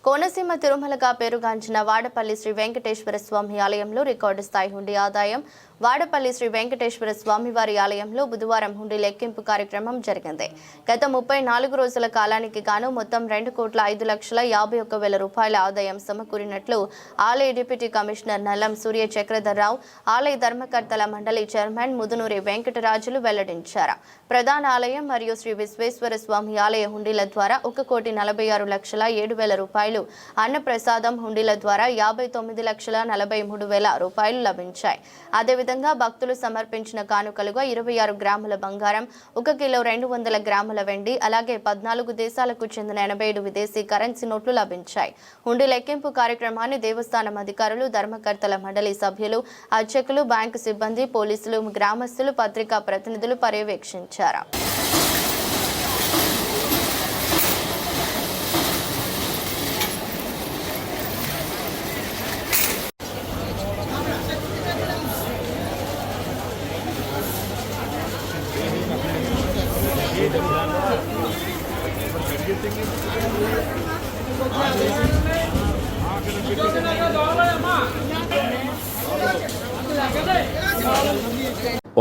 కోనసీమ తిరుమలగా పేరుగాంచిన వాడపల్లి శ్రీ వెంకటేశ్వర స్వామి ఆలయంలో రికార్డు స్థాయి హుండీ ఆదాయం. వాడపల్లి శ్రీ వెంకటేశ్వర స్వామివారి ఆలయంలో బుధవారం హుండీ లెక్కింపు కార్యక్రమం జరిగింది. గత 34 రోజుల కాలానికి గాను మొత్తం 2,05,51,000 రూపాయల ఆదాయం సమకూరినట్లు ఆలయ డిప్యూటీ కమిషనర్ నల్లం సూర్య చక్రధర్రావు, ఆలయ ధర్మకర్తల మండలి చైర్మన్ ముదునూరి వెంకటరాజులు వెల్లడించారు. ప్రధాన ఆలయం మరియు శ్రీ విశ్వేశ్వర స్వామి ఆలయ హుండీల ద్వారా 1,46,07,000 రూపాయలు, అన్నప్రసాదం హుండీల ద్వారా 59,43,000 రూపాయలు లభించాయి. అదేవిధంగా భక్తులు సమర్పించిన కానుకలుగా 26 గ్రాముల బంగారం, 1 కిలో 200 గ్రాముల వెండి, అలాగే 14 దేశాలకు చెందిన 87 విదేశీ కరెన్సీ నోట్లు లభించాయి. హుండీ లెక్కింపు కార్యక్రమాన్ని దేవస్థానం అధికారులు, ధర్మకర్తల మండలి సభ్యులు, అర్చకులు, బ్యాంకు సిబ్బంది, పోలీసులు, గ్రామస్తులు, పత్రికా ప్రతినిధులు పర్యవేక్షించారు.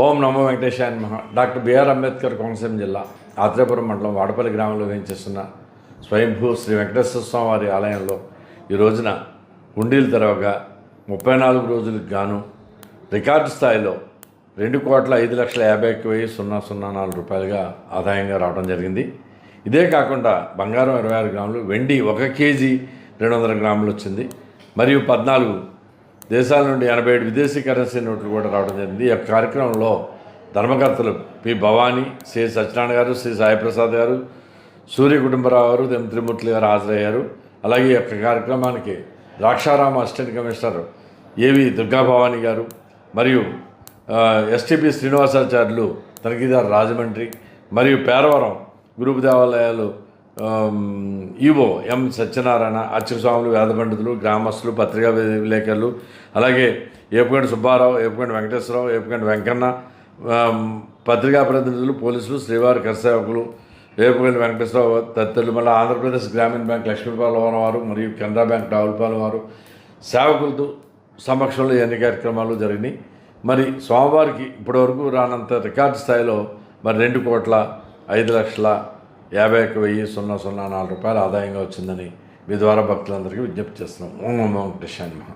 ఓం నమో వెంకటేశాయ నమః. డాక్టర్ బిఆర్ అంబేద్కర్ కోనసీమ జిల్లా ఆత్రేయపురం మండలం వాడపల్లి గ్రామంలో వేయించేస్తున్న స్వయంభూ శ్రీ వెంకటేశ్వర స్వామి వారి ఆలయంలో ఈ రోజున హుండీలు తెరవగా 34 రోజులకు గాను రికార్డు స్థాయిలో 2,05,51,004 రూపాయలుగా ఆదాయంగా రావడం జరిగింది. ఇదే కాకుండా బంగారం 26 గ్రాములు, వెండి 1 కేజీ 200 గ్రాములు వచ్చింది. మరియు 14 దేశాల నుండి 87 విదేశీ కరెన్సీ నోట్లు కూడా రావడం జరిగింది. ఈ యొక్క కార్యక్రమంలో ధర్మకర్తలు పి భవానీ, శ్రీ సత్యనారాయణ గారు, శ్రీ సాయిప్రసాద్ గారు, సూర్య కుటుంబరావు గారు, ఎం త్రిమూర్తులు గారు హాజరయ్యారు. అలాగే ఈ యొక్క కార్యక్రమానికి ద్రాక్షారామ అసిస్టెంట్ కమిషనర్ ఏవి దుర్గాభవాని గారు మరియు ఎస్టీపీ శ్రీనివాసాచార్యులు, తనిఖీదారు రాజమండ్రి మరియు పేరవరం గ్రూప్ దేవాలయాలు ఈవో ఎం సత్యనారాయణ, అర్చక స్వాములు, వేద పండితులు, గ్రామస్తులు, పత్రికా విలేకరులు, అలాగే ఏపుగంటి సుబ్బారావు, ఏపుగంటి వెంకటేశ్వరరావు, ఏపుగంటి వెంకన్న, పత్రికా ప్రతినిధులు, పోలీసులు, శ్రీవారి కరసేవకులు, ఏపుగంటి వెంకటేశ్వరరావు తదితరులు, మళ్ళీ ఆంధ్రప్రదేశ్ గ్రామీణ బ్యాంక్ లక్ష్మీపాలవరం వారు మరియు కెనరా బ్యాంక్ రావులపాలెం వారు సేవకులతో సమక్షంలో ఎన్ని కార్యక్రమాలు జరిగినాయి. మరి స్వామివారికి ఇప్పటివరకు రానంత రికార్డు స్థాయిలో మరి 2,05,51,004 రూపాయలు ఆదాయంగా వచ్చిందని మీ ద్వారా భక్తులందరికీ విజ్ఞప్తి చేస్తున్నాం. ఓం నమో వెంకటేశాయ నమః.